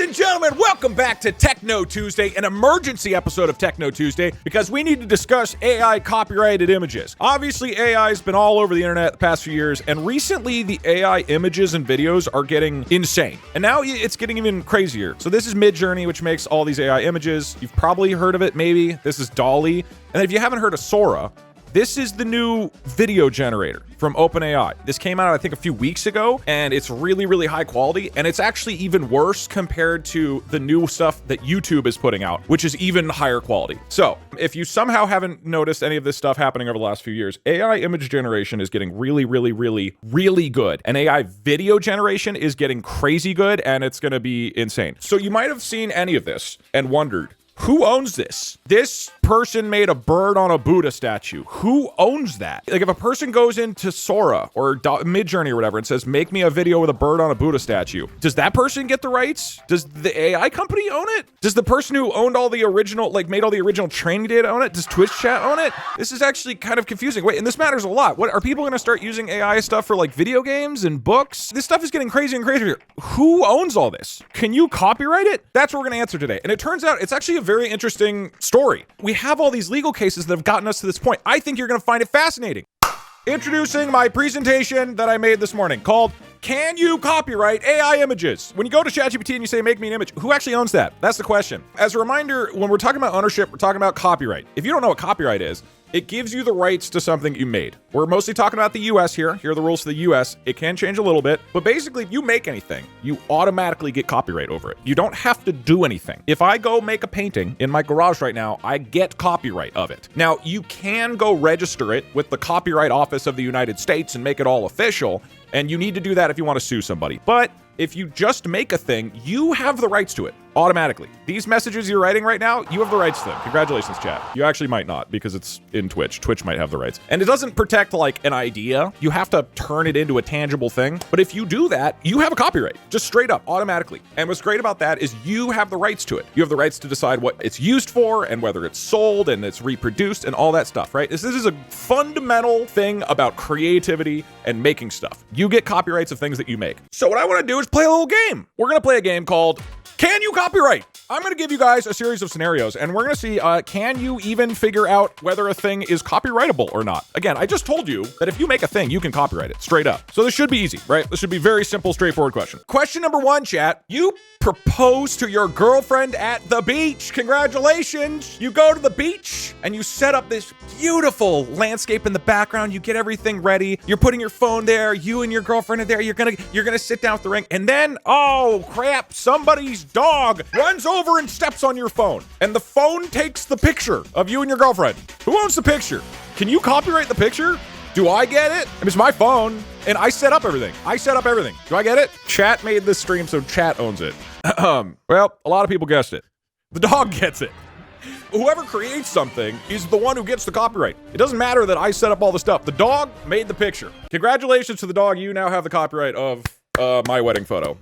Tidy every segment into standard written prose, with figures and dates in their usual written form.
Ladies and gentlemen, welcome back to Techno Tuesday, an emergency episode of Techno Tuesday, because we need to discuss AI copyrighted images. Obviously, AI has been all over the internet the past few years, and recently the AI images and videos are getting insane. And now it's getting even crazier. So this is Midjourney, which makes all these AI images. You've probably heard of it, maybe. This is DALL-E. And if you haven't heard of Sora, this is the new video generator from OpenAI. This came out, I think, a few weeks ago, and it's really, really high quality, and it's actually even worse compared to the new stuff that YouTube is putting out, which is even higher quality. So, if you somehow haven't noticed any of this stuff happening over the last few years, AI image generation is getting really, really, really, really good, and AI video generation is getting crazy good, and it's gonna be insane. So you might have seen any of this and wondered, who owns this? This person made a bird on a Buddha statue. Who owns that? Like, if a person goes into Sora or Midjourney or whatever and says, make me a video with a bird on a Buddha statue, does that person get the rights? Does the AI company own it? Does the person who owned all the original, like made all the original training data own it? Does Twitch chat own it? This is actually kind of confusing. Wait, and this matters a lot. What, are people gonna start using AI stuff for like video games and books? This stuff is getting crazier and crazier. Who owns all this? Can you copyright it? That's what we're gonna answer today. And it turns out it's actually a very interesting story. We have all these legal cases that have gotten us to this point. I think you're going to find it fascinating. Introducing my presentation that I made this morning called Can You Copyright AI Images? When you go to ChatGPT and you say, make me an image, who actually owns that? That's the question. As a reminder, when we're talking about ownership, we're talking about copyright. If you don't know what copyright is, it gives you the rights to something you made. We're mostly talking about the US here. Here are the rules for the US. It can change a little bit, but basically if you make anything, you automatically get copyright over it. You don't have to do anything. If I go make a painting in my garage right now, I get copyright of it. Now, you can go register it with the Copyright Office of the United States and make it all official, and you need to do that if you want to sue somebody. But if you just make a thing, you have the rights to it automatically. These messages you're writing right now, you have the rights to them. Congratulations, chat. You actually might not, because it's in Twitch. Twitch might have the rights. And it doesn't protect like an idea. You have to turn it into a tangible thing. But if you do that, you have a copyright, just straight up, automatically. And what's great about that is you have the rights to it. You have the rights to decide what it's used for and whether it's sold and it's reproduced and all that stuff, right? This is a fundamental thing about creativity and making stuff. You get copyrights of things that you make. So what I want to do is play a little game. We're going to play a game called Can You Copyright? I'm going to give you guys a series of scenarios, and we're going to see, can you even figure out whether a thing is copyrightable or not? Again, I just told you that if you make a thing, you can copyright it, straight up. So this should be easy, right? This should be very simple, straightforward question. Question number one, chat. You propose to your girlfriend at the beach. Congratulations. You go to the beach, and you set up this beautiful landscape in the background. You get everything ready. You're putting your phone there. You and your girlfriend are there. You're gonna sit down with the ring, and then, oh crap, somebody's dog runs over and steps on your phone, and the phone takes the picture of you and your girlfriend. Who owns the picture? Can you copyright the picture? Do I get it? I mean, it's my phone, and I set up everything. Do I get it? Chat made this stream, so chat owns it. Well, a lot of people guessed it. The dog gets it. Whoever creates something is the one who gets the copyright. It doesn't matter that I set up all the stuff. The dog made the picture. Congratulations to the dog. You now have the copyright of my wedding photo.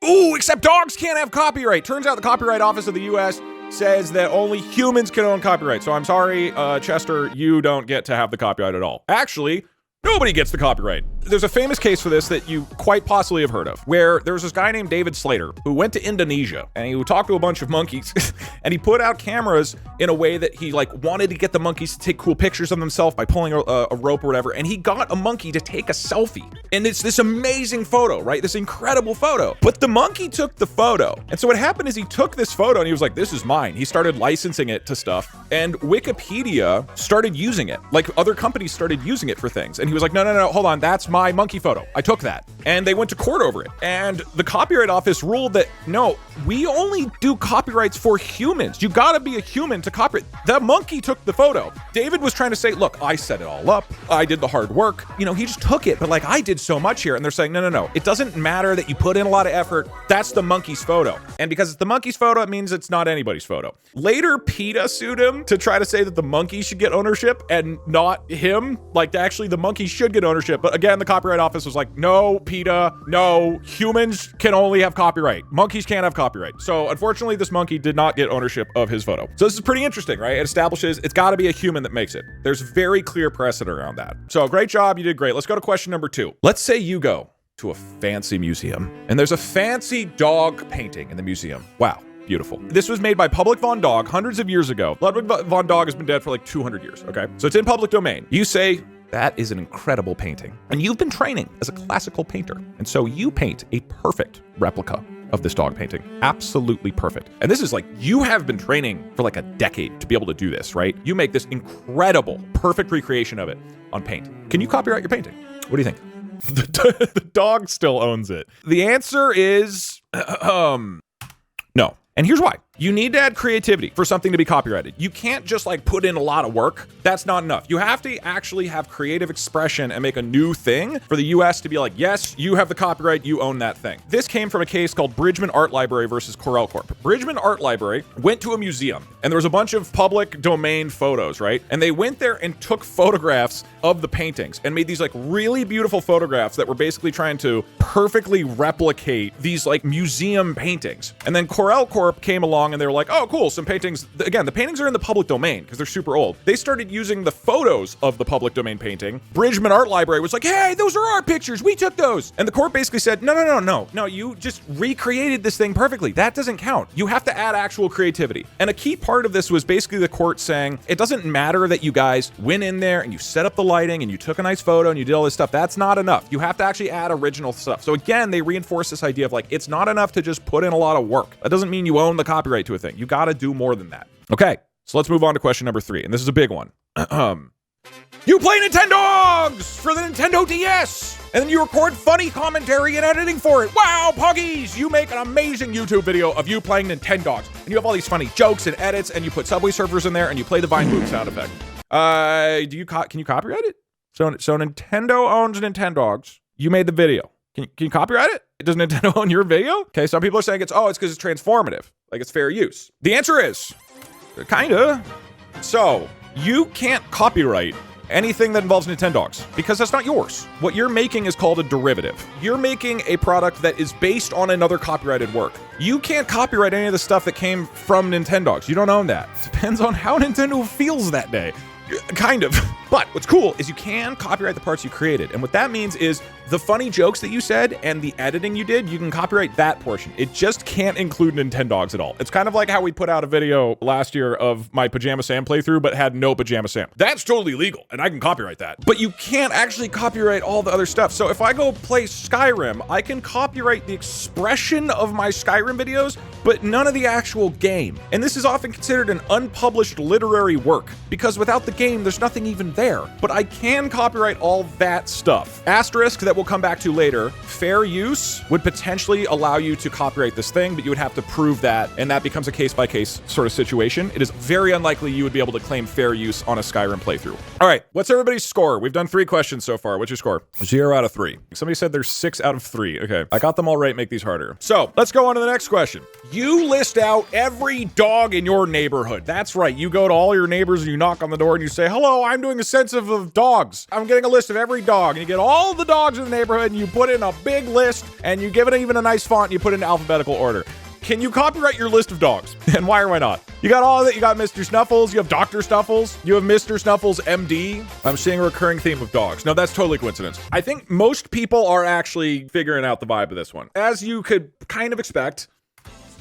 Ooh, except dogs can't have copyright. Turns out the Copyright Office of the US says that only humans can own copyright. So I'm sorry, Chester, you don't get to have the copyright at all. Actually, nobody gets the copyright. There's a famous case for this that you quite possibly have heard of, where there was this guy named David Slater who went to Indonesia and he talked to a bunch of monkeys and he put out cameras in a way that he like wanted to get the monkeys to take cool pictures of themselves by pulling a rope or whatever. And he got a monkey to take a selfie. And it's this amazing photo, right? This incredible photo. But the monkey took the photo. And so what happened is he took this photo and he was like, this is mine. He started licensing it to stuff. And Wikipedia started using it. Like other companies started using it for things. And he was like, no, hold on. That's my monkey photo. I took that. And they went to court over it. And the Copyright Office ruled that, no, we only do copyrights for humans. You gotta be a human to copyright. The monkey took the photo. David was trying to say, look, I set it all up. I did the hard work. You know, he just took it. But like, I did so much here. And they're saying, no. It doesn't matter that you put in a lot of effort. That's the monkey's photo. And because it's the monkey's photo, it means it's not anybody's photo. Later, PETA sued him to try to say that the monkey should get ownership and not him. Like, actually, the monkey should get ownership. But again, the Copyright Office was like, no, PETA, no, humans can only have copyright. Monkeys can't have copyright. So unfortunately, this monkey did not get ownership of his photo. So this is pretty interesting, right? It establishes it's got to be a human that makes it. There's very clear precedent around that. So great job. You did great. Let's go to question number 2. Let's say you go to a fancy museum. And there's a fancy dog painting in the museum. Wow. Beautiful. This was made by Public von Daugh hundreds of years ago. Ludwig von Daugh has been dead for like 200 years, okay? So it's in public domain. You say, that is an incredible painting. And you've been training as a classical painter. And so you paint a perfect replica of this dog painting. Absolutely perfect. And this is like, you have been training for like a decade to be able to do this, right? You make this incredible, perfect recreation of it on paint. Can you copyright your painting? What do you think? The dog still owns it. The answer is, no. And here's why. You need to add creativity for something to be copyrighted. You can't just like put in a lot of work. That's not enough. You have to actually have creative expression and make a new thing for the US to be like, yes, you have the copyright, you own that thing. This came from a case called Bridgman Art Library versus Corel Corp. Bridgman Art Library went to a museum and there was a bunch of public domain photos, right? And they went there and took photographs of the paintings and made these like really beautiful photographs that were basically trying to perfectly replicate these like museum paintings. And then Corel Corp came along and they were like, oh, cool, some paintings. Again, the paintings are in the public domain because they're super old. They started using the photos of the public domain painting. Bridgman Art Library was like, hey, those are our pictures. We took those. And the court basically said, no, you just recreated this thing perfectly. That doesn't count. You have to add actual creativity. And a key part of this was basically the court saying, it doesn't matter that you guys went in there and you set up the lighting and you took a nice photo and you did all this stuff. That's not enough. You have to actually add original stuff. So again, they reinforce this idea of like, it's not enough to just put in a lot of work. That doesn't mean you own the copyright to a thing. You got to do more than that. Okay, so let's move on to question number 3. And this is a big one. You play Nintendogs for the Nintendo DS, and then you record funny commentary and editing for it. Wow, Puggies! You make an amazing YouTube video of you playing Nintendogs, and you have all these funny jokes and edits, and you put Subway Surfers in there, and you play the Vine Boom sound effect. Can you copyright it? So Nintendo owns Nintendogs. You made the video. Can you copyright it? Does Nintendo own your video? Okay, some people are saying it's because it's transformative, like it's fair use. The answer is, kinda. So, you can't copyright anything that involves Nintendogs because that's not yours. What you're making is called a derivative. You're making a product that is based on another copyrighted work. You can't copyright any of the stuff that came from Nintendogs. You don't own that. Depends on how Nintendo feels that day. Kind of. But what's cool is you can copyright the parts you created. And what that means is the funny jokes that you said and the editing you did, you can copyright that portion. It just can't include Nintendogs at all. It's kind of like how we put out a video last year of my Pajama Sam playthrough, but had no Pajama Sam. That's totally legal, and I can copyright that. But you can't actually copyright all the other stuff. So if I go play Skyrim, I can copyright the expression of my Skyrim videos, but none of the actual game. And this is often considered an unpublished literary work, because without the game, there's nothing even there. But I can copyright all that stuff. Asterisk that we'll come back to later, fair use would potentially allow you to copyright this thing, but you would have to prove that, and that becomes a case-by-case sort of situation. It is very unlikely you would be able to claim fair use on a Skyrim playthrough. All right, what's everybody's score? We've done 3 questions so far. What's your score? 0 out of 3. Somebody said there's 6 out of 3. Okay, I got them all right, make these harder. So, let's go on to the next question. You list out every dog in your neighborhood. That's right, you go to all your neighbors and you knock on the door and you say, hello, I'm doing a census of dogs. I'm getting a list of every dog. And you get all the dogs in the neighborhood and you put in a big list and you give it even a nice font and you put it in alphabetical order. Can you copyright your list of dogs? And why or why not? You got all of it. You got Mr. Snuffles. You have Dr. Snuffles. You have Mr. Snuffles MD. I'm seeing a recurring theme of dogs. No, that's totally coincidence. I think most people are actually figuring out the vibe of this one. As you could kind of expect,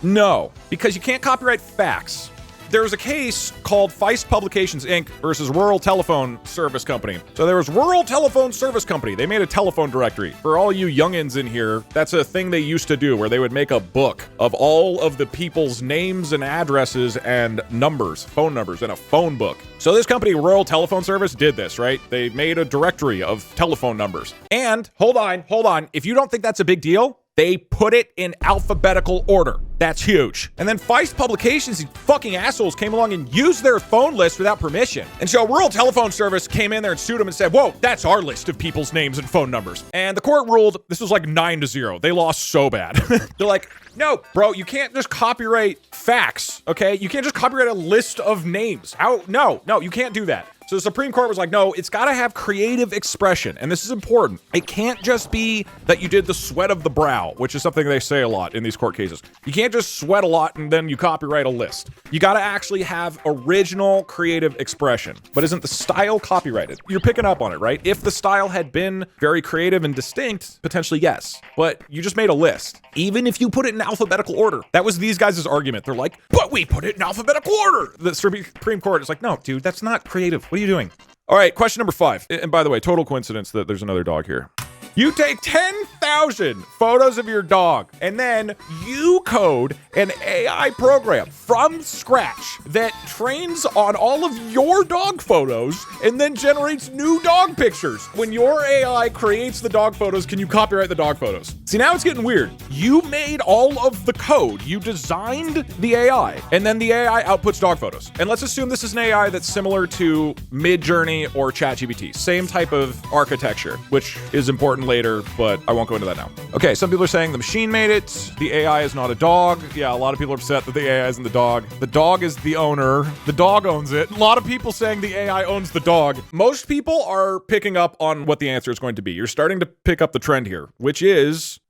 no, because you can't copyright facts. There was a case called Feist Publications, Inc. versus Rural Telephone Service Company. So there was Rural Telephone Service Company. They made a telephone directory. For all you youngins in here, that's a thing they used to do where they would make a book of all of the people's names and addresses and numbers, phone numbers, in a phone book. So this company, Rural Telephone Service, did this, right? They made a directory of telephone numbers. And, hold on. If you don't think that's a big deal, they put it in alphabetical order. That's huge. And then Feist Publications, these fucking assholes, came along and used their phone list without permission. And so Rural Telephone Service came in there and sued them and said, whoa, that's our list of people's names and phone numbers. And the court ruled, this was like 9-0. They lost so bad. They're like, no, bro, you can't just copyright facts, okay? You can't just copyright a list of names. How? No, you can't do that. So the Supreme Court was like, no, it's got to have creative expression. And this is important. It can't just be that you did the sweat of the brow, which is something they say a lot in these court cases. You can't just sweat a lot and then you copyright a list. You got to actually have original creative expression. But isn't the style copyrighted? You're picking up on it, right? If the style had been very creative and distinct, potentially yes. But you just made a list. Even if you put it in alphabetical order. That was these guys' argument. They're like, but we put it in alphabetical order. The Supreme Court is like, no, dude, that's not creative. What are you doing? All right, question number 5. And by the way, total coincidence that there's another dog here. You take 10,000 photos of your dog, and then you code an AI program from scratch that trains on all of your dog photos and then generates new dog pictures. When your AI creates the dog photos, can you copyright the dog photos? See, now it's getting weird. You made all of the code. You designed the AI, and then the AI outputs dog photos. And let's assume this is an AI that's similar to Midjourney or ChatGPT. Same type of architecture, which is important later, but I won't go into that now. Okay, some people are saying the machine made it. The AI is not a dog. Yeah, a lot of people are upset that the AI isn't the dog. The dog is the owner. The dog owns it. A lot of people saying the AI owns the dog. Most people are picking up on what the answer is going to be. You're starting to pick up the trend here, which is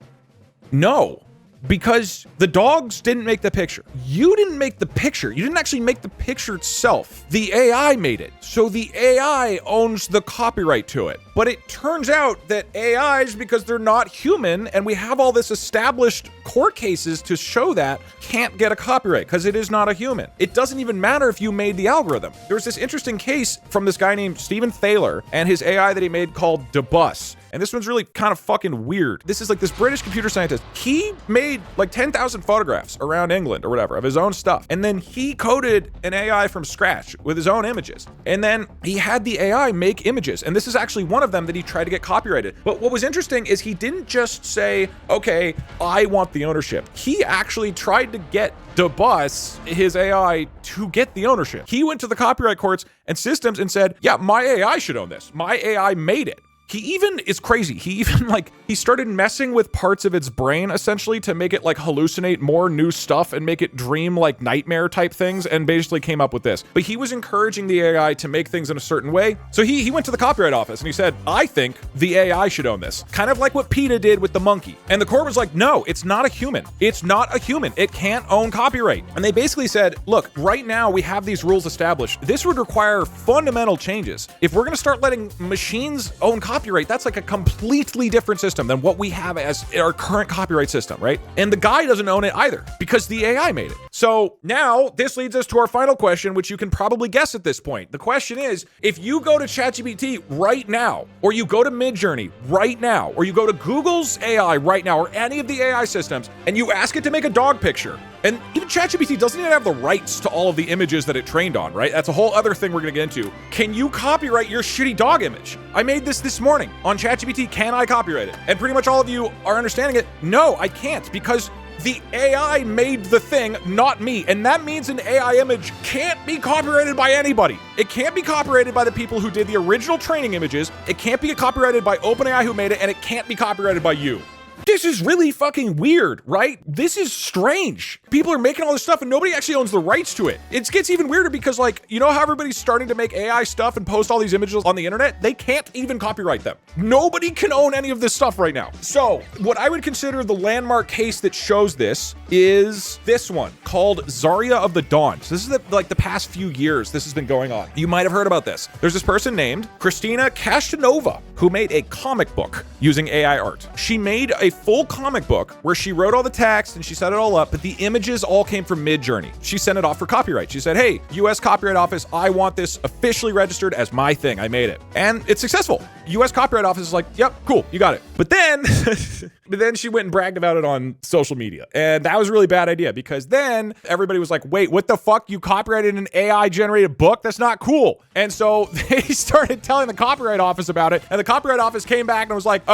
no. Because the dogs didn't make the picture. You didn't make the picture. You didn't actually make the picture itself. The AI made it. So the AI owns the copyright to it. But it turns out that AIs, because they're not human, and we have all this established court cases to show that, can't get a copyright because it is not a human. It doesn't even matter if you made the algorithm. There was this interesting case from this guy named Stephen Thaler and his AI that he made called DougDoug. And this one's really kind of fucking weird. This is like this British computer scientist. He made like 10,000 photographs around England or whatever of his own stuff. And then he coded an AI from scratch with his own images. And then he had the AI make images. And this is actually one of them that he tried to get copyrighted. But what was interesting is he didn't just say, okay, I want the ownership. He actually tried to get DougDoug, his AI, to get the ownership. He went to the copyright courts and systems and said, yeah, my AI should own this. My AI made it. He even is crazy. He started messing with parts of its brain essentially to make it like hallucinate more new stuff and make it dream like nightmare type things, and basically came up with this. But he was encouraging the AI to make things in a certain way. So he went to the copyright office and he said, I think the AI should own this. Kind of like what PETA did with the monkey. And the court was like, no, it's not a human. It's not a human. It can't own copyright. And they basically said, look, right now we have these rules established. This would require fundamental changes. If we're going to start letting machines own copyright, that's like a completely different system than what we have as our current copyright system, right? And the guy doesn't own it either because the AI made it. So now this leads us to our final question, which you can probably guess at this point. The question is, if you go to ChatGPT right now, or you go to Midjourney right now, or you go to Google's AI right now, or any of the AI systems, and you ask it to make a dog picture, and even ChatGPT doesn't even have the rights to all of the images that it trained on, right? That's a whole other thing we're gonna get into. Can you copyright your shitty dog image? I made this morning on ChatGPT. Can I copyright it? And pretty much all of you are understanding it. No, I can't, because the AI made the thing, not me. And that means an AI image can't be copyrighted by anybody. It can't be copyrighted by the people who did the original training images. It can't be copyrighted by OpenAI who made it, and it can't be copyrighted by you. This is really fucking weird, right? This is strange. People are making all this stuff and nobody actually owns the rights to it. It gets even weirder because, like, you know how everybody's starting to make AI stuff and post all these images on the internet? They can't even copyright them. Nobody can own any of this stuff right now. So what I would consider the landmark case that shows this is this one called Zarya of the Dawn. So this is the past few years this has been going on. You might have heard about this. There's this person named Christina Kashtanova who made a comic book using AI art. She made a full comic book where she wrote all the text and she set it all up, but the images all came from Midjourney. She sent it off for copyright. She said, hey, US Copyright Office, I want this officially registered as my thing. I made it. And it's successful. US Copyright Office is like, yep, cool, you got it. But then she went and bragged about it on social media. And that was a really bad idea because then everybody was like, wait, what the fuck? You copyrighted an AI generated book? That's not cool. And so they started telling the Copyright Office about it. And the Copyright Office came back and was like,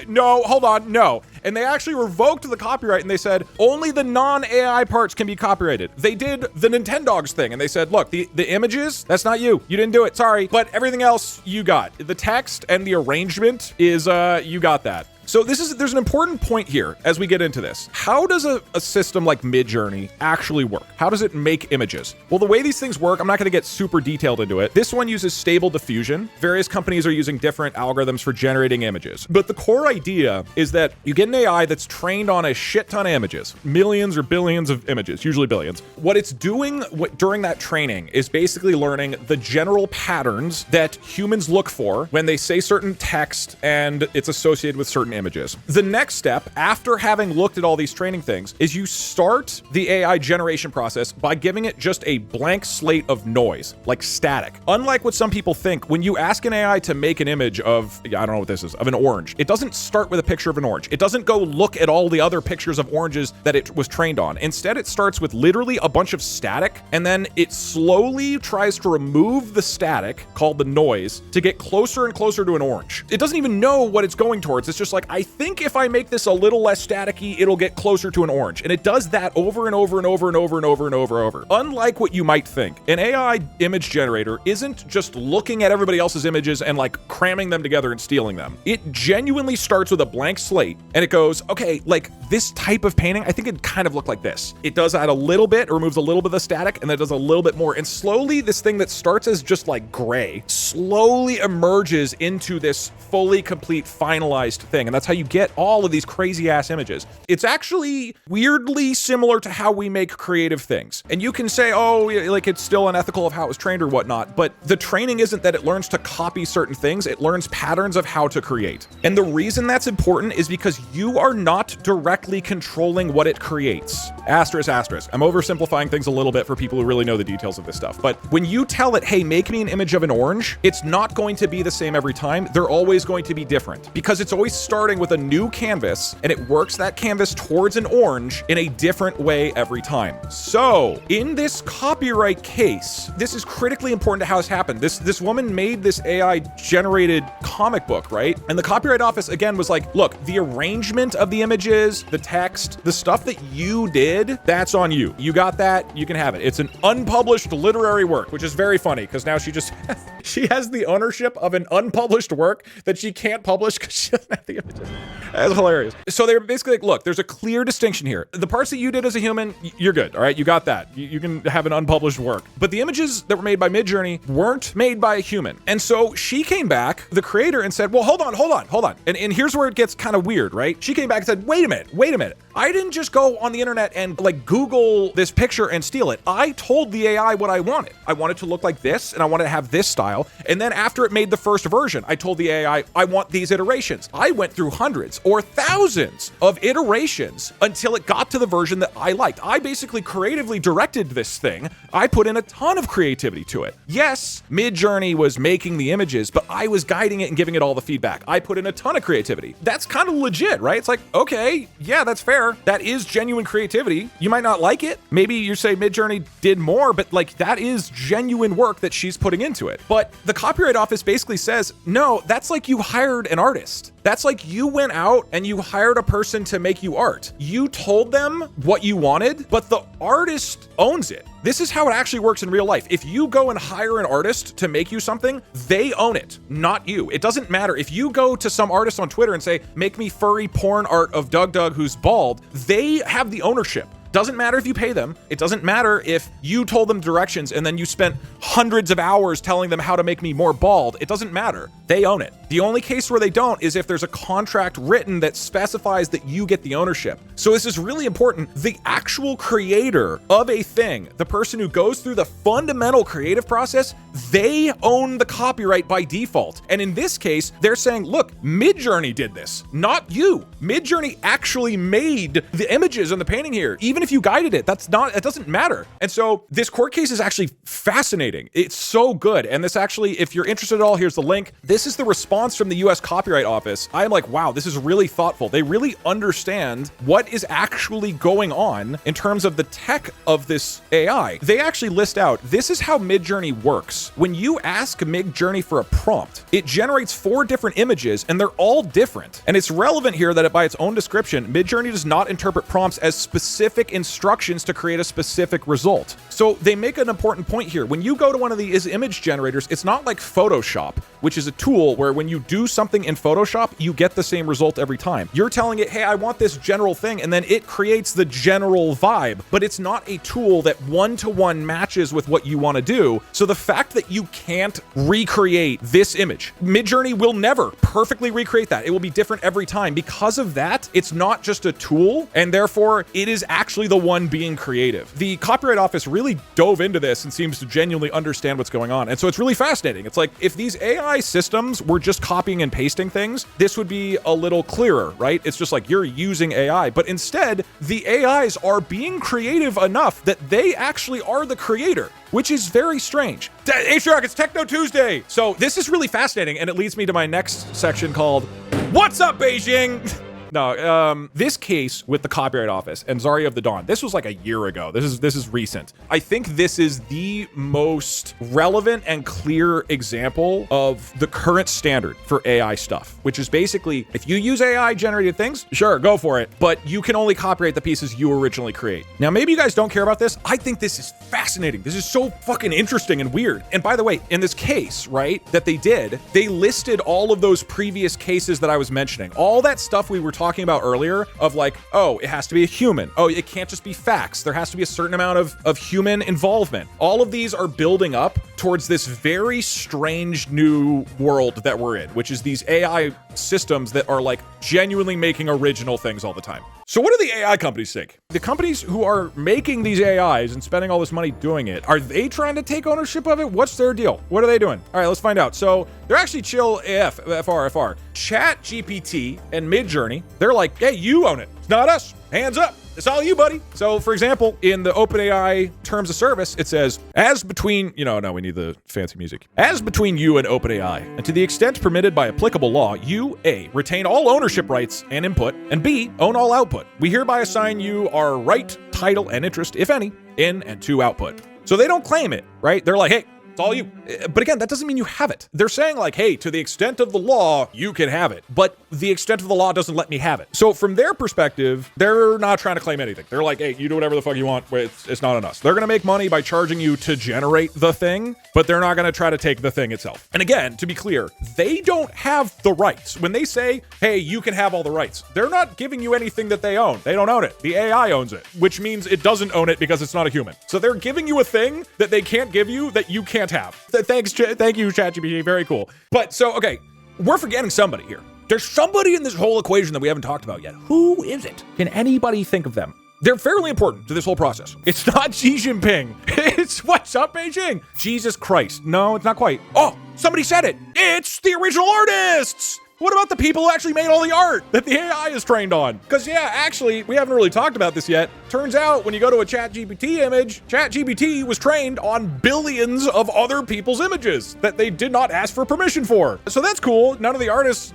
no, hold on, no. And they actually revoked the copyright and they said, only the non-AI parts can be copyrighted. They did the Nintendogs thing and they said, look, the images, that's not you. You didn't do it, sorry. But everything else you got. The text and the arrangement is, you got that. So there's an important point here as we get into this. How does a system like Midjourney actually work? How does it make images? Well, the way these things work, I'm not going to get super detailed into it. This one uses stable diffusion. Various companies are using different algorithms for generating images. But the core idea is that you get an AI that's trained on a shit ton of images, millions or billions of images, usually billions. What it's doing during that training is basically learning the general patterns that humans look for when they say certain text and it's associated with certain images. The next step, after having looked at all these training things, is you start the AI generation process by giving it just a blank slate of noise, like static. Unlike what some people think, when you ask an AI to make an image of, I don't know what this is, of an orange, it doesn't start with a picture of an orange. It doesn't go look at all the other pictures of oranges that it was trained on. Instead, it starts with literally a bunch of static, and then it slowly tries to remove the static, called the noise, to get closer and closer to an orange. It doesn't even know what it's going towards. It's just like, I think if I make this a little less staticky, it'll get closer to an orange. And it does that over and over and over and over and over and over and over. Unlike what you might think, an AI image generator isn't just looking at everybody else's images and like cramming them together and stealing them. It genuinely starts with a blank slate and it goes, okay, like this type of painting, I think it kind of looked like this. It does that a little bit, removes a little bit of the static, and then it does a little bit more. And slowly this thing that starts as just like gray slowly emerges into this fully complete finalized thing. And that's how you get all of these crazy ass images. It's actually weirdly similar to how we make creative things. And you can say, oh, like it's still unethical of how it was trained or whatnot, but the training isn't that it learns to copy certain things, it learns patterns of how to create. And the reason that's important is because you are not directly controlling what it creates. Asterisk, asterisk. I'm oversimplifying things a little bit for people who really know the details of this stuff. But when you tell it, hey, make me an image of an orange, it's not going to be the same every time. They're always going to be different because it's always starting with a new canvas and it works that canvas towards an orange in a different way every time. So in this copyright case, this is critically important to how this happened. This woman made this AI generated comic book, right? And the Copyright Office again was like, look, the arrangement of the images, the text, the stuff that you did, that's on you. You got that, you can have it. It's an unpublished literary work, which is very funny because now she has the ownership of an unpublished work that she can't publish because she doesn't have the images. That's hilarious. So they're basically like, look, there's a clear distinction here. The parts that you did as a human, you're good, all right? You got that. You can have an unpublished work. But the images that were made by Midjourney weren't made by a human. And so she came back, the creator, and said, well, hold on. And here's where it gets kind of weird, right? She came back and said, wait a minute. I didn't just go on the internet and like Google this picture and steal it. I told the AI what I wanted. I want it to look like this and I want it to have this style. And then after it made the first version, I told the AI, I want these iterations. I went through hundreds or thousands of iterations until it got to the version that I liked. I basically creatively directed this thing. I put in a ton of creativity to it. Yes, Midjourney was making the images, but I was guiding it and giving it all the feedback. I put in a ton of creativity. That's kind of legit, right? It's like, okay, yeah, that's fair. That is genuine creativity. You might not like it. Maybe you say Midjourney did more, but like that is genuine work that she's putting into it. But the Copyright Office basically says, no, that's like you hired an artist. That's like you went out and you hired a person to make you art. You told them what you wanted, but the artist owns it. This is how it actually works in real life. If you go and hire an artist to make you something, they own it, not you. It doesn't matter. If you go to some artist on Twitter and say, make me furry porn art of DougDoug who's bald, they have the ownership. Doesn't matter if you pay them. It doesn't matter if you told them directions and then you spent hundreds of hours telling them how to make me more bald. It doesn't matter. They own it. The only case where they don't is if there's a contract written that specifies that you get the ownership. So this is really important. The actual creator of a thing, the person who goes through the fundamental creative process, they own the copyright by default. And in this case, they're saying, look, Midjourney did this, not you. Midjourney actually made the images and the painting here. Even if you guided it, it doesn't matter. And so this court case is actually fascinating. It's so good. And this actually, if you're interested at all, here's the link. This is the response from the US Copyright Office. I'm like, wow, this is really thoughtful. They really understand what is actually going on in terms of the tech of this AI. They actually list out, this is how Midjourney works. When you ask Midjourney for a prompt, it generates 4 different images and they're all different. And it's relevant here that by its own description, Midjourney does not interpret prompts as specific instructions to create a specific result. So they make an important point here. When you go to one of these image generators, it's not like Photoshop, which is a tool where when you do something in Photoshop, you get the same result every time. You're telling it, hey, I want this general thing, and then it creates the general vibe, but it's not a tool that one-to-one matches with what you want to do. So the fact that you can't recreate this image, Midjourney will never perfectly recreate that. It will be different every time. Because of that, it's not just a tool, and therefore it is actually the one being creative. The Copyright Office really dove into this and seems to genuinely understand what's going on. And so it's really fascinating. It's like if these AI systems were just copying and pasting things, this would be a little clearer, right? It's just like you're using AI, but instead the AIs are being creative enough that they actually are the creator, which is very strange. Hey Shark, it's Techno Tuesday. So this is really fascinating, and it leads me to my next section called What's Up, Beijing? No, this case with the Copyright Office and Zarya of the Dawn, this was like a year ago. This is recent. I think this is the most relevant and clear example of the current standard for AI stuff, which is basically, if you use AI generated things, sure, go for it, but you can only copyright the pieces you originally create. Now, maybe you guys don't care about this. I think this is fascinating. This is so fucking interesting and weird. And by the way, in this case, right, that they did, they listed all of those previous cases that I was mentioning. All that stuff we were talking about earlier of like, oh, it has to be a human. Oh, it can't just be facts. There has to be a certain amount of human involvement. All of these are building up towards this very strange new world that we're in, which is these AI systems that are like genuinely making original things all the time. So what do the AI companies think? The companies who are making these AIs and spending all this money doing it, are they trying to take ownership of it? What's their deal? What are they doing? All right, let's find out. So they're actually chill AF, FR. ChatGPT and Midjourney, they're like, hey, you own it. It's not us. Hands up. It's all you, buddy. So, for example, in the OpenAI terms of service, it says, as between, no, we need the fancy music. As between you and OpenAI, and to the extent permitted by applicable law, you, A, retain all ownership rights and input, and B, own all output. We hereby assign you our right, title, and interest, if any, in and to output. So they don't claim it, right? They're like, hey, it's all you. But again, that doesn't mean you have it. They're saying like, hey, to the extent of the law, you can have it. But the extent of the law doesn't let me have it. So from their perspective, they're not trying to claim anything. They're like, hey, you do whatever the fuck you want. It's not on us. They're going to make money by charging you to generate the thing, but they're not going to try to take the thing itself. And again, to be clear, they don't have the rights. When they say, hey, you can have all the rights, they're not giving you anything that they own. They don't own it. The AI owns it, which means it doesn't own it because it's not a human. So they're giving you a thing that they can't give you that you can't have. Thank you, ChatGPT. Very cool. But so, okay, we're forgetting somebody here. There's somebody in this whole equation that we haven't talked about yet. Who is it? Can anybody think of them? They're fairly important to this whole process. It's not Xi Jinping. It's What's Up, Beijing? Jesus Christ. No, it's not quite. Oh, somebody said it. It's the original artists. What about the people who actually made all the art that the AI is trained on? Because yeah, actually, we haven't really talked about this yet. Turns out when you go to a ChatGPT image, ChatGPT was trained on billions of other people's images that they did not ask for permission for. So that's cool. None of the artists,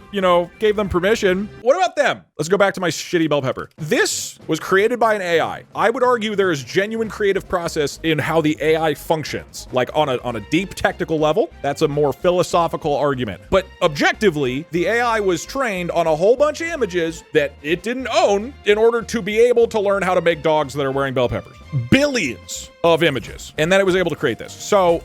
gave them permission. What about them? Let's go back to my shitty bell pepper. This was created by an AI. I would argue there is genuine creative process in how the AI functions, like on a deep technical level. That's a more philosophical argument. But objectively, the AI was trained on a whole bunch of images that it didn't own in order to be able to learn how to make dogs that are wearing bell peppers. Billions of images. And then it was able to create this. So,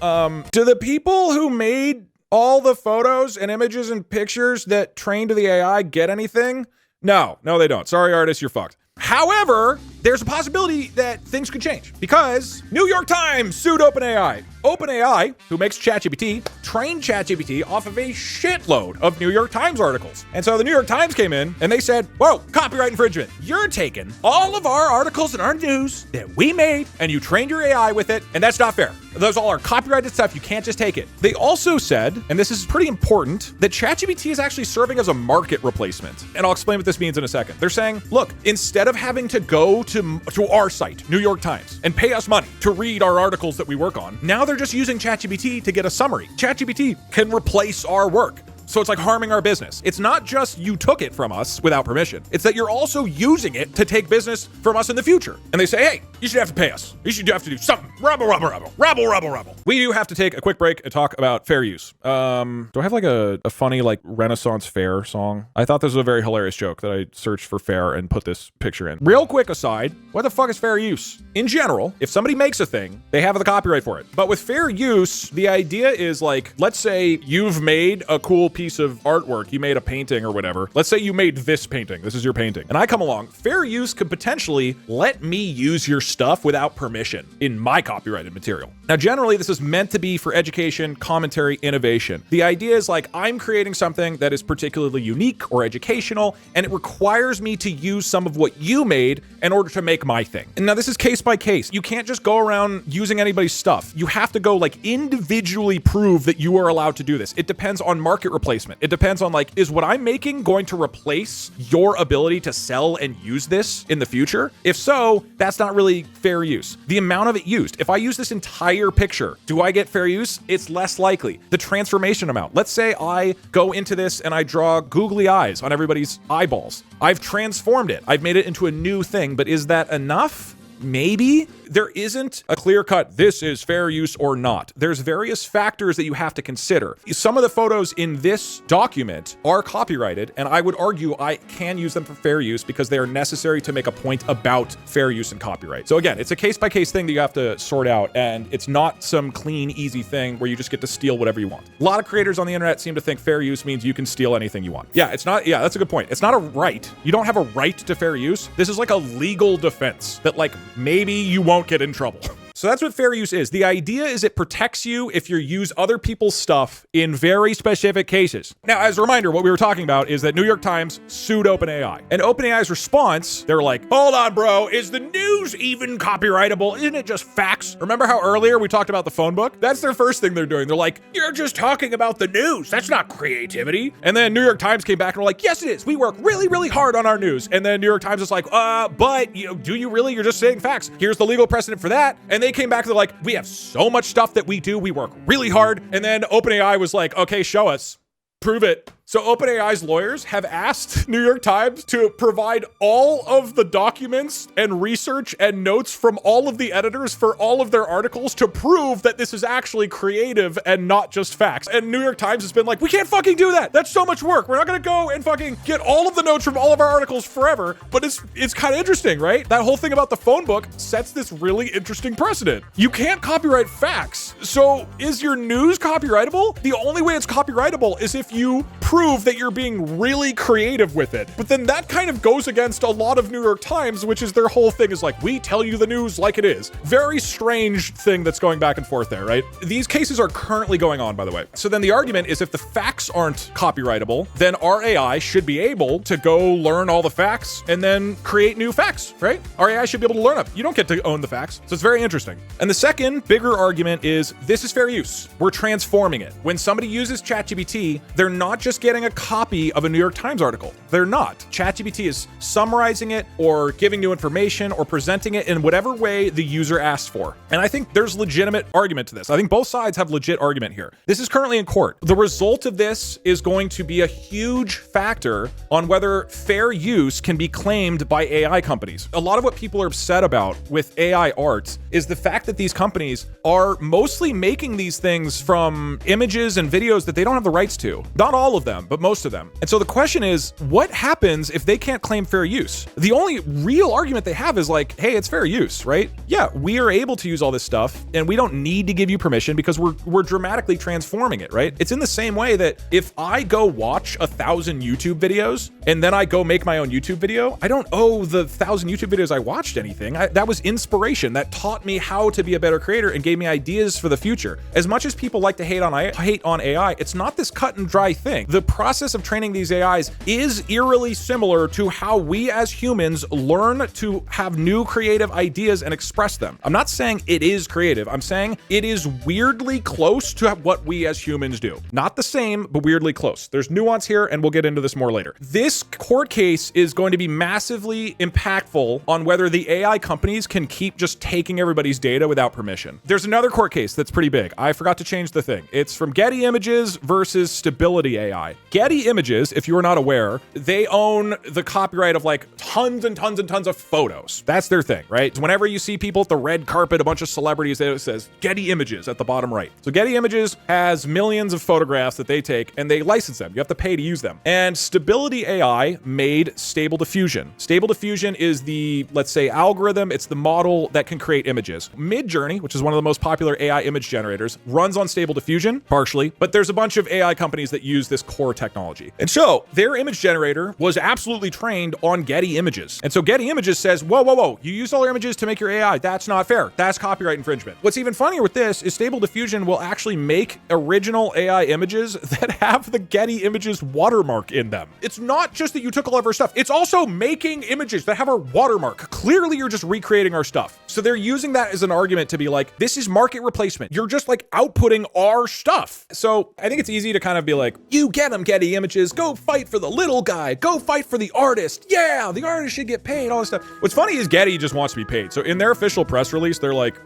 do the people who made all the photos and images and pictures that trained the AI get anything? No, they don't. Sorry, artists, you're fucked. However, there's a possibility that things could change because New York Times sued OpenAI. OpenAI, who makes ChatGPT, trained ChatGPT off of a shitload of New York Times articles. And so the New York Times came in and they said, whoa, copyright infringement. You're taking all of our articles and our news that we made and you trained your AI with it, and that's not fair. Those all are copyrighted stuff. You can't just take it. They also said, and this is pretty important, that ChatGPT is actually serving as a market replacement. And I'll explain what this means in a second. They're saying, look, instead of having to go to our site, New York Times, and pay us money to read our articles that we work on, now they're just using ChatGPT to get a summary. ChatGPT can replace our work. So it's like harming our business. It's not just you took it from us without permission. It's that you're also using it to take business from us in the future. And they say, hey, you should have to pay us. You should have to do something. Rebel. We do have to take a quick break and talk about fair use. Do I have like a funny like Renaissance fair song? I thought this was a very hilarious joke that I searched for fair and put this picture in. Real quick aside, what the fuck is fair use? In general, if somebody makes a thing, they have the copyright for it. But with fair use, the idea is like, let's say you've made a cool piece of artwork. You made a painting or whatever. Let's say you made this painting. This is your painting. And I come along. Fair use could potentially let me use your stuff without permission in my copyrighted material. Now, generally, this is meant to be for education, commentary, innovation. The idea is like, I'm creating something that is particularly unique or educational, and it requires me to use some of what you made in order to make my thing. And now this is case by case. You can't just go around using anybody's stuff. You have to go like individually prove that you are allowed to do this. It depends on market replacement. It depends on like, is what I'm making going to replace your ability to sell and use this in the future? If so, that's not really fair use. The amount of it used. If I use this entire picture, do I get fair use? It's less likely. The transformation amount. Let's say I go into this and I draw googly eyes on everybody's eyeballs. I've transformed it. I've made it into a new thing, but is that enough? Maybe. There isn't a clear-cut, this is fair use or not. There's various factors that you have to consider. Some of the photos in this document are copyrighted, and I would argue I can use them for fair use because they are necessary to make a point about fair use and copyright. So again, it's a case-by-case thing that you have to sort out, and it's not some clean, easy thing where you just get to steal whatever you want. A lot of creators on the internet seem to think fair use means you can steal anything you want. Yeah, it's not. Yeah, that's a good point. It's not a right. You don't have a right to fair use. This is like a legal defense that like maybe you won't get in trouble. So that's what fair use is. The idea is it protects you if you use other people's stuff in very specific cases. Now, as a reminder, what we were talking about is that New York Times sued OpenAI. And OpenAI's response, they're like, hold on, bro, is the news even copyrightable? Isn't it just facts? Remember how earlier we talked about the phone book? That's their first thing they're doing. They're like, you're just talking about the news. That's not creativity. And then New York Times came back and were like, yes, it is. We work really, really hard on our news. And then New York Times is like, but you know, do you really? You're just saying facts. Here's the legal precedent for that. And they came back, they're like, we have so much stuff that we do. We work really hard. And then OpenAI was like, okay, show us. Prove it. So OpenAI's lawyers have asked New York Times to provide all of the documents and research and notes from all of the editors for all of their articles to prove that this is actually creative and not just facts. And New York Times has been like, we can't fucking do that. That's so much work. We're not going to go and fucking get all of the notes from all of our articles forever. But it's kind of interesting, right? That whole thing about the phone book sets this really interesting precedent. You can't copyright facts. So is your news copyrightable? The only way it's copyrightable is if you prove that you're being really creative with it. But then that kind of goes against a lot of New York Times, which is their whole thing is like, we tell you the news like it is. Very strange thing that's going back and forth there, right? These cases are currently going on, by the way. So then the argument is if the facts aren't copyrightable, then our AI should be able to go learn all the facts and then create new facts, right? Our AI should be able to learn them. You don't get to own the facts. So it's very interesting. And the second bigger argument is this is fair use. We're transforming it. When somebody uses ChatGPT, they're not just getting a copy of a New York Times article. They're not. ChatGPT is summarizing it or giving new information or presenting it in whatever way the user asked for. And I think there's legitimate argument to this. I think both sides have legit argument here. This is currently in court. The result of this is going to be a huge factor on whether fair use can be claimed by AI companies. A lot of what people are upset about with AI art is the fact that these companies are mostly making these things from images and videos that they don't have the rights to. Not all of them, but most of them. And so the question is, what happens if they can't claim fair use? The only real argument they have is like, hey, it's fair use, right? Yeah, we are able to use all this stuff and we don't need to give you permission because we're dramatically transforming it, right? It's in the same way that if I go watch 1,000 YouTube videos and then I go make my own YouTube video, I don't owe the 1,000 YouTube videos I watched anything. That was inspiration that taught me how to be a better creator and gave me ideas for the future. As much as people like to hate on AI, it's not this cut and dry thing. The process of training these AIs is eerily similar to how we as humans learn to have new creative ideas and express them. I'm not saying it is creative. I'm saying it is weirdly close to what we as humans do. Not the same, but weirdly close. There's nuance here, and we'll get into this more later. This court case is going to be massively impactful on whether the AI companies can keep just taking everybody's data without permission. There's another court case that's pretty big. I forgot to change the thing. It's from Getty Images versus Stability AI. AI. Getty Images, if you are not aware, they own the copyright of like tons and tons and tons of photos. That's their thing, right? Whenever you see people at the red carpet, a bunch of celebrities, it says Getty Images at the bottom right. So Getty Images has millions of photographs that they take and they license them. You have to pay to use them. And Stability AI made Stable Diffusion. Stable Diffusion is the, let's say, algorithm. It's the model that can create images. Midjourney, which is one of the most popular AI image generators, runs on Stable Diffusion, partially, but there's a bunch of AI companies that use this core technology. And so their image generator was absolutely trained on Getty Images. And so Getty Images says, whoa, whoa, whoa, you used all your images to make your AI. That's not fair. That's copyright infringement. What's even funnier with this is Stable Diffusion will actually make original AI images that have the Getty Images watermark in them. It's not just that you took all of our stuff. It's also making images that have our watermark. Clearly, you're just recreating our stuff. So they're using that as an argument to be like, this is market replacement. You're just like outputting our stuff. So I think it's easy to kind of be like, you get them, Getty Images. Go fight for the little guy. Go fight for the artist. Yeah, the artist should get paid, all this stuff. What's funny is Getty just wants to be paid. So in their official press release, they're like,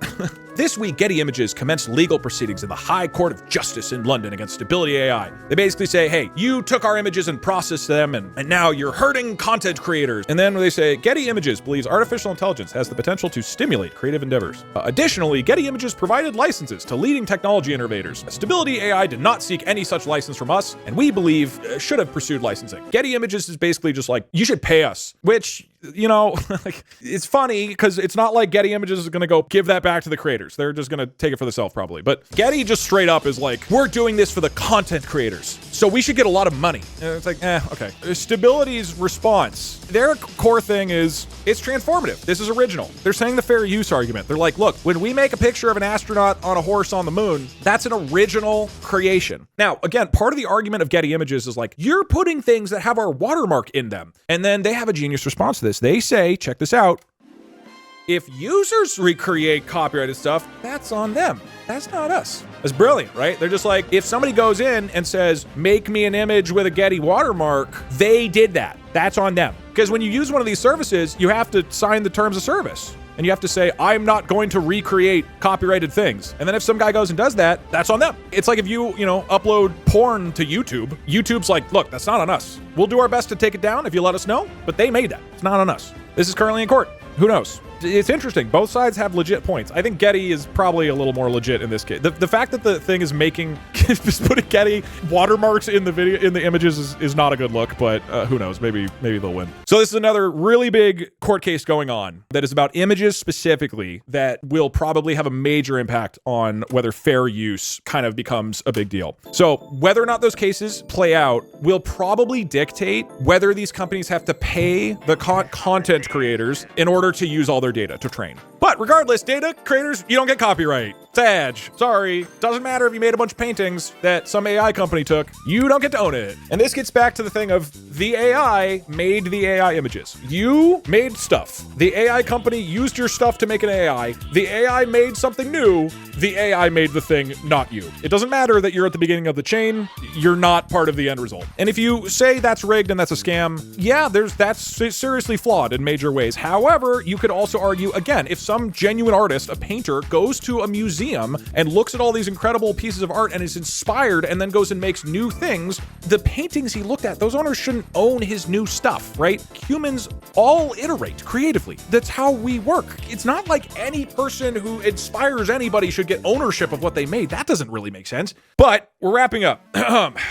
this week, Getty Images commenced legal proceedings in the High Court of Justice in London against Stability AI. They basically say, hey, you took our images and processed them, and now you're hurting content creators. And then they say, Getty Images believes artificial intelligence has the potential to stimulate creative endeavors. Additionally, Getty Images provided licenses to leading technology innovators. Stability AI did not seek any such license from us, and we believe should have pursued licensing. Getty Images is basically just like, you should pay us, which, you know, like, it's funny because it's not like Getty Images is going to go give that back to the creators. They're just going to take it for themselves probably. But Getty just straight up is like, we're doing this for the content creators, so we should get a lot of money. And it's like, okay. Stability's response, their core thing is, it's transformative. This is original. They're saying the fair use argument. They're like, look, when we make a picture of an astronaut on a horse on the moon, that's an original creation. Now, again, part of the argument of Getty Images is like, you're putting things that have our watermark in them. And then they have a genius response to this. They say, check this out, if users recreate copyrighted stuff, that's on them. That's not us. That's brilliant, right? They're just like, if somebody goes in and says, make me an image with a Getty watermark, they did that. That's on them. Because when you use one of these services, you have to sign the terms of service. And you have to say, I'm not going to recreate copyrighted things. And then if some guy goes and does that, that's on them. It's like if you upload porn to YouTube, YouTube's like, look, that's not on us. We'll do our best to take it down if you let us know, but they made that. It's not on us. This is currently in court. Who knows? It's interesting. Both sides have legit points. I think Getty is probably a little more legit in this case. The fact that the thing is just putting Getty watermarks in the video, in the images is not a good look, but who knows? Maybe they'll win. So this is another really big court case going on that is about images specifically that will probably have a major impact on whether fair use kind of becomes a big deal. So whether or not those cases play out will probably dictate whether these companies have to pay the content creators in order to use all their data to train. But regardless, data creators, you don't get copyright. Sad. Sorry. Doesn't matter if you made a bunch of paintings that some AI company took. You don't get to own it. And this gets back to the thing of the AI made the AI images. You made stuff. The AI company used your stuff to make an AI. The AI made something new. The AI made the thing, not you. It doesn't matter that you're at the beginning of the chain. You're not part of the end result. And if you say that's rigged and that's a scam, yeah, that's seriously flawed in major ways. However, you could also argue, again, if some genuine artist, a painter, goes to a museum and looks at all these incredible pieces of art and is inspired and then goes and makes new things, the paintings he looked at, those owners shouldn't own his new stuff, right? Humans all iterate creatively. That's how we work. It's not like any person who inspires anybody should get ownership of what they made. That doesn't really make sense. But we're wrapping up.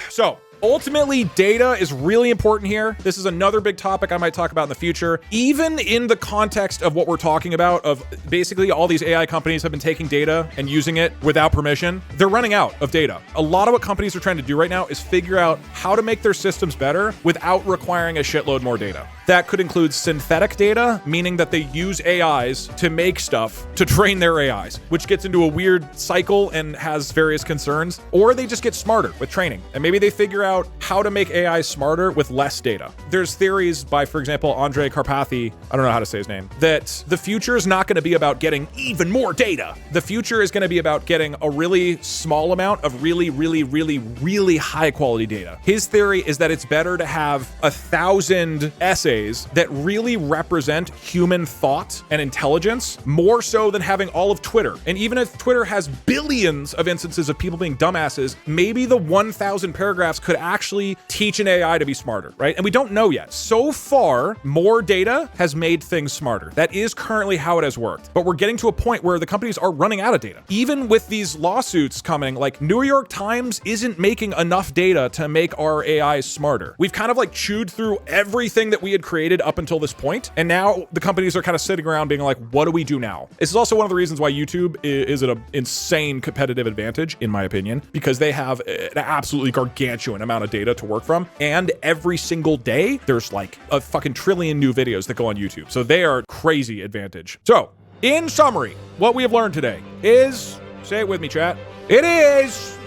So ultimately, data is really important here. This is another big topic I might talk about in the future. Even in the context of what we're talking about, of basically all these AI companies have been taking data and using it without permission, they're running out of data. A lot of what companies are trying to do right now is figure out how to make their systems better without requiring a shitload more data. That could include synthetic data, meaning that they use AIs to make stuff to train their AIs, which gets into a weird cycle and has various concerns. Or they just get smarter with training, and maybe they figure out how to make AI smarter with less data. There's theories by, for example, Andrej Karpathy, I don't know how to say his name, that the future is not going to be about getting even more data. The future is going to be about getting a really small amount of really, really, really, really high quality data. His theory is that it's better to have 1,000 essays ways that really represent human thought and intelligence, more so than having all of Twitter. And even if Twitter has billions of instances of people being dumbasses, maybe the 1,000 paragraphs could actually teach an AI to be smarter, right? And we don't know yet. So far, more data has made things smarter. That is currently how it has worked. But we're getting to a point where the companies are running out of data. Even with these lawsuits coming, like New York Times isn't making enough data to make our AIs smarter. We've kind of like chewed through everything that we had created up until this point, and now the companies are kind of sitting around being like, what do we do now? This is also one of the reasons why YouTube is at an insane competitive advantage, in my opinion, because they have an absolutely gargantuan amount of data to work from, and every single day, there's like a fucking trillion new videos that go on YouTube. So they are crazy advantage. So, in summary, what we have learned today is, say it with me, chat, it is,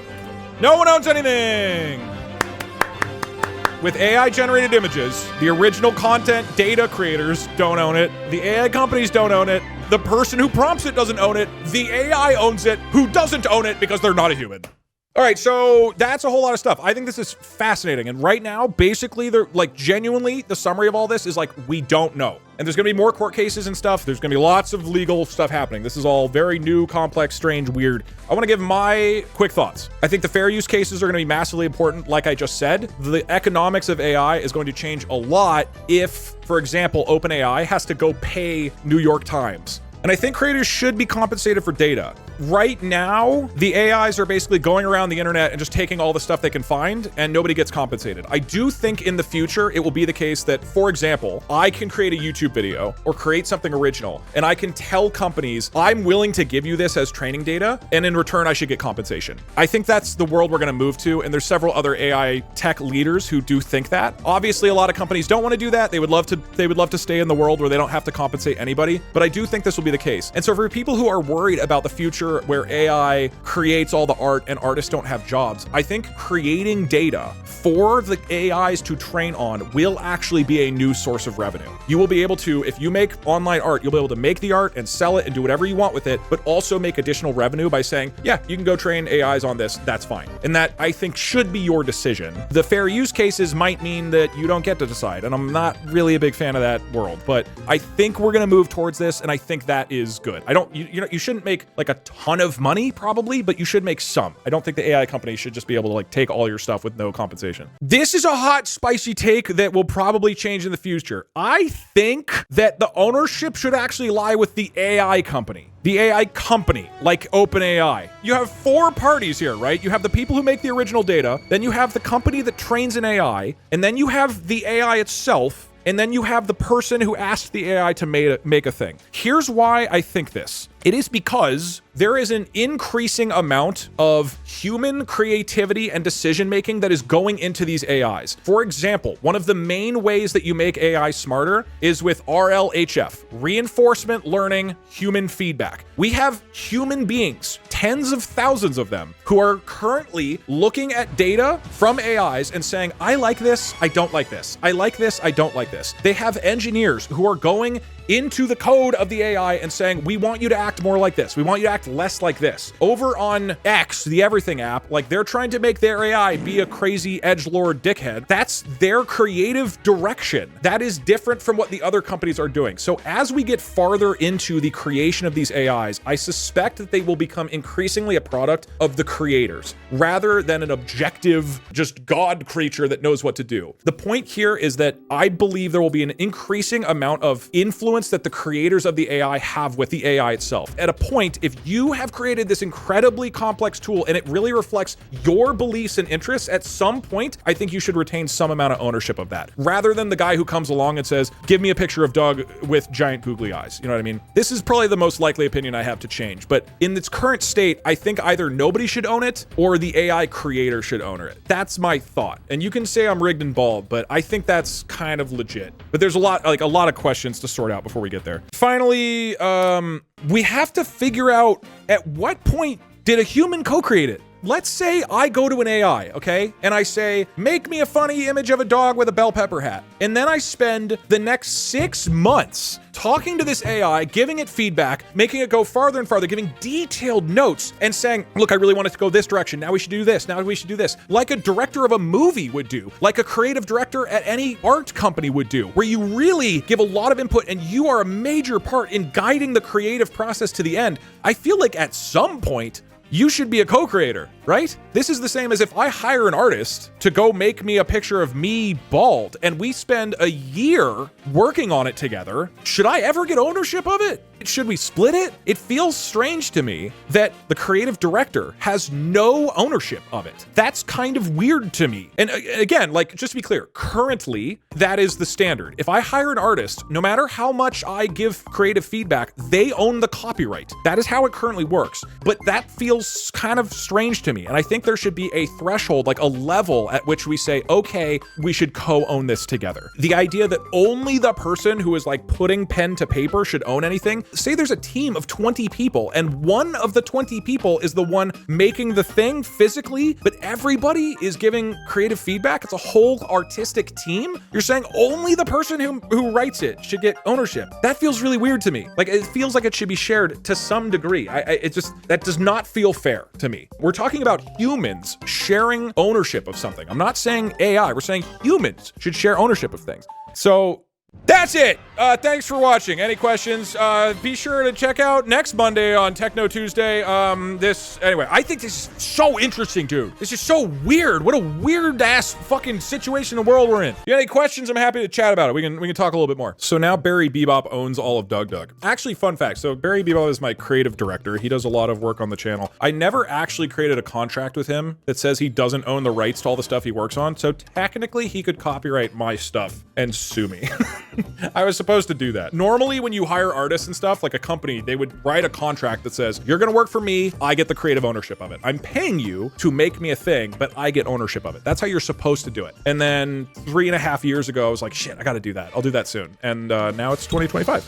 no one owns anything. With AI-generated images, the original content data creators don't own it. The AI companies don't own it. The person who prompts it doesn't own it. The AI owns it, who doesn't own it because they're not a human. All right, so that's a whole lot of stuff. I think this is fascinating. And right now, basically, they're like genuinely, the summary of all this is like, we don't know. And there's gonna be more court cases and stuff. There's gonna be lots of legal stuff happening. This is all very new, complex, strange, weird. I wanna give my quick thoughts. I think the fair use cases are gonna be massively important. Like I just said, the economics of AI is going to change a lot if, for example, OpenAI has to go pay New York Times. And I think creators should be compensated for data. Right now, the AIs are basically going around the internet and just taking all the stuff they can find, and nobody gets compensated. I do think in the future, it will be the case that, for example, I can create a YouTube video or create something original, and I can tell companies, I'm willing to give you this as training data, and in return, I should get compensation. I think that's the world we're gonna move to, and there's several other AI tech leaders who do think that. Obviously, a lot of companies don't wanna do that. They would love to stay in the world where they don't have to compensate anybody, but I do think this will be the case. And so for people who are worried about the future where AI creates all the art and artists don't have jobs, I think creating data for the AIs to train on will actually be a new source of revenue. You will be able to, if you make online art, you'll be able to make the art and sell it and do whatever you want with it, but also make additional revenue by saying, yeah, you can go train AIs on this, that's fine. And that, I think, should be your decision. The fair use cases might mean that you don't get to decide, and I'm not really a big fan of that world, but I think we're gonna move towards this, and I think that is good. You shouldn't make like a ton of money probably, but you should make some. I don't think the AI company should just be able to like take all your stuff with no compensation. This is a hot, spicy take that will probably change in the future. I think that the ownership should actually lie with the AI company. The AI company, like OpenAI. You have four parties here, right? You have the people who make the original data, then you have the company that trains an AI, and then you have the AI itself, and then you have the person who asked the AI to make a thing. Here's why I think this. It is because there is an increasing amount of human creativity and decision-making that is going into these AIs. For example, one of the main ways that you make AI smarter is with RLHF, reinforcement learning human feedback. We have human beings, tens of thousands of them, who are currently looking at data from AIs and saying, I like this, I don't like this. I like this, I don't like this. They have engineers who are going into the code of the AI and saying, we want you to act more like this. We want you to act less like this. Over on X, the Everything app, like they're trying to make their AI be a crazy edgelord dickhead. That's their creative direction. That is different from what the other companies are doing. So as we get farther into the creation of these AIs, I suspect that they will become increasingly a product of the creators rather than an objective, just God creature that knows what to do. The point here is that I believe there will be an increasing amount of influence that the creators of the AI have with the AI itself. At a point, if you have created this incredibly complex tool and it really reflects your beliefs and interests, at some point, I think you should retain some amount of ownership of that, rather than the guy who comes along and says, give me a picture of Doug with giant googly eyes. You know what I mean? This is probably the most likely opinion I have to change, but in its current state, I think either nobody should own it or the AI creator should own it. That's my thought. And you can say I'm rigged and bald, but I think that's kind of legit. But there's a lot of questions to sort out before we get there. Finally, we have to figure out at what point did a human co-create it? let's say I go to an AI, okay? And I say, make me a funny image of a dog with a bell pepper hat. And then I spend the next 6 months talking to this AI, giving it feedback, making it go farther and farther, giving detailed notes and saying, look, I really want it to go this direction. Now we should do this. Now we should do this. Like a director of a movie would do, like a creative director at any art company would do, where you really give a lot of input and you are a major part in guiding the creative process to the end. I feel like at some point, you should be a co-creator, right? This is the same as if I hire an artist to go make me a picture of me bald and we spend a year working on it together. Should I ever get ownership of it? Should we split it? It feels strange to me that the creative director has no ownership of it. That's kind of weird to me. And again, like, just to be clear, currently, that is the standard. If I hire an artist, no matter how much I give creative feedback, they own the copyright. That is how it currently works. But that feels kind of strange to me. And I think there should be a threshold, like a level at which we say, okay, we should co-own this together. The idea that only the person who is like putting pen to paper should own anything. Say there's a team of 20 people and one of the 20 people is the one making the thing physically, but everybody is giving creative feedback. It's a whole artistic team. You're saying only the person who writes it should get ownership. That feels really weird to me. Like, it feels like it should be shared to some degree. That does not feel fair to me. We're talking about humans sharing ownership of something. I'm not saying AI. We're saying humans should share ownership of things. So that's it. Thanks for watching. Any questions? Be sure to check out next Monday on Techno Tuesday. Anyway, I think this is so interesting, dude. This is so weird. What a weird ass fucking situation the world we're in. If you have any questions, I'm happy to chat about it. We can talk a little bit more. So now Barry Bebop owns all of DougDoug. Actually, fun fact. So Barry Bebop is my creative director. He does a lot of work on the channel. I never actually created a contract with him that says he doesn't own the rights to all the stuff he works on. So technically he could copyright my stuff and sue me. I was supposed to do that. Normally, when you hire artists and stuff, like a company, they would write a contract that says, you're gonna work for me, I get the creative ownership of it. I'm paying you to make me a thing, but I get ownership of it. That's how you're supposed to do it. And then 3.5 years ago, I was like, shit, I gotta do that. I'll do that soon. And now it's 2025.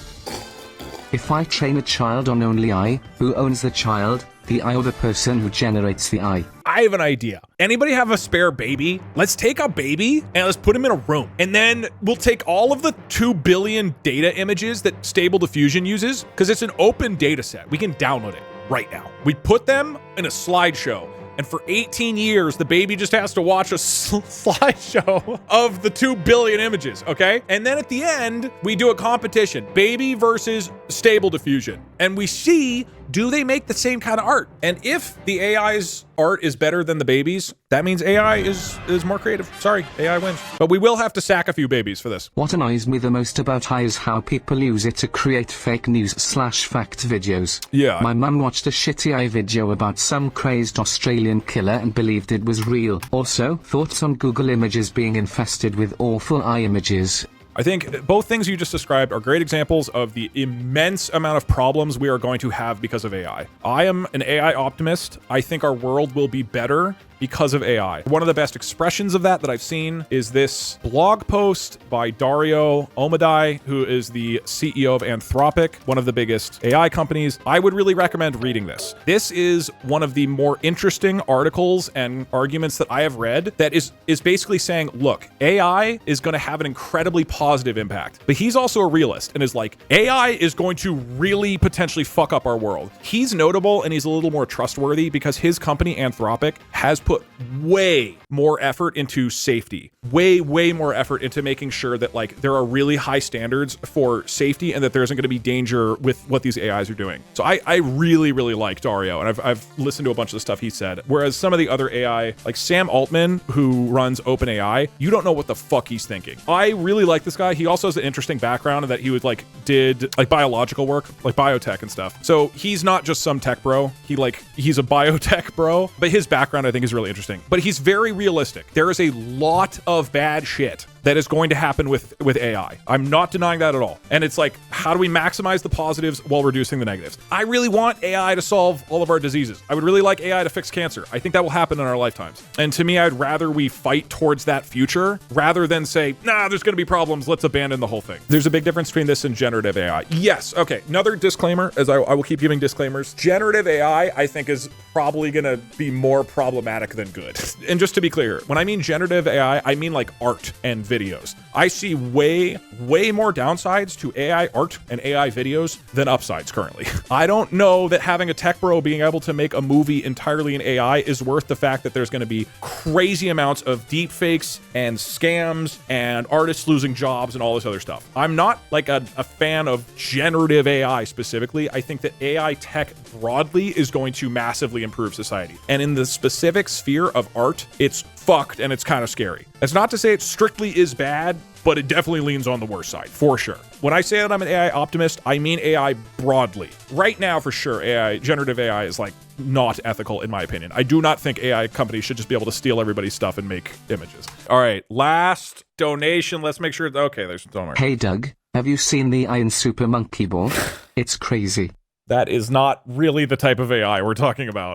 If I train a child on only I, who owns the child, the eye or the person who generates the eye? I have an idea. Anybody have a spare baby? Let's take a baby and let's put him in a room. And then we'll take all of the 2 billion data images that Stable Diffusion uses, because it's an open data set. We can download it right now. We put them in a slideshow. And for 18 years, the baby just has to watch a slideshow of the 2 billion images, okay? And then at the end, we do a competition, baby versus Stable Diffusion. And we see, do they make the same kind of art? And if the AI's art is better than the baby's, that means AI is more creative. Sorry, AI wins. But we will have to sack a few babies for this. What annoys me the most about AI is how people use it to create fake news/fact videos. Yeah. My mum watched a shitty AI video about some crazed Australian killer and believed it was real. Also, thoughts on Google Images being infested with awful AI images. I think both things you just described are great examples of the immense amount of problems we are going to have because of AI. I am an AI optimist. I think our world will be better because of AI. One of the best expressions of that I've seen is this blog post by Dario Omadai, who is the CEO of Anthropic, one of the biggest AI companies. I would really recommend reading this. This is one of the more interesting articles and arguments that I have read that is basically saying, look, AI is going to have an incredibly positive impact. But he's also a realist and is like, AI is going to really potentially fuck up our world. He's notable and he's a little more trustworthy because his company, Anthropic, has put way more effort into safety, way more effort into making sure that like there are really high standards for safety and that there isn't going to be danger with what these AIs are doing. So I really like Dario, and I've listened to a bunch of the stuff he said. Whereas some of the other AI, like Sam Altman, who runs OpenAI, you don't know what the fuck he's thinking. I really like this guy. He also has an interesting background in that he would did biological work, like biotech and stuff. So he's not just some tech bro. He's a biotech bro, but his background I think is really interesting. But he's very realistic. There is a lot of bad shit that is going to happen with AI. I'm not denying that at all. And it's like, how do we maximize the positives while reducing the negatives? I really want AI to solve all of our diseases. I would really like AI to fix cancer. I think that will happen in our lifetimes. And to me, I'd rather we fight towards that future rather than say, nah, there's going to be problems, let's abandon the whole thing. There's a big difference between this and generative AI. Yes, okay, another disclaimer, as I will keep giving disclaimers. Generative AI, I think, is probably going to be more problematic than good. And just to be clear, when I mean generative AI, I mean like art and videos. I see way more downsides to AI art and AI videos than upsides currently. I don't know that having a tech bro being able to make a movie entirely in AI is worth the fact that there's going to be crazy amounts of deep fakes and scams and artists losing jobs and all this other stuff. I'm not like a fan of generative AI specifically. I think that AI tech broadly is going to massively improve society. And in the specific sphere of art, it's fucked and it's kind of scary. That's not to say it strictly is bad, but it definitely leans on the worst side, for sure. When I say that I'm an AI optimist, I mean AI broadly. Right now, for sure, generative AI is like not ethical in my opinion. I do not think AI companies should just be able to steal everybody's stuff and make images. All right, last donation. Let's make sure. Okay, there's don't worry. Hey Doug, have you seen the Iron Super Monkey Ball? It's crazy. That is not really the type of AI we're talking about.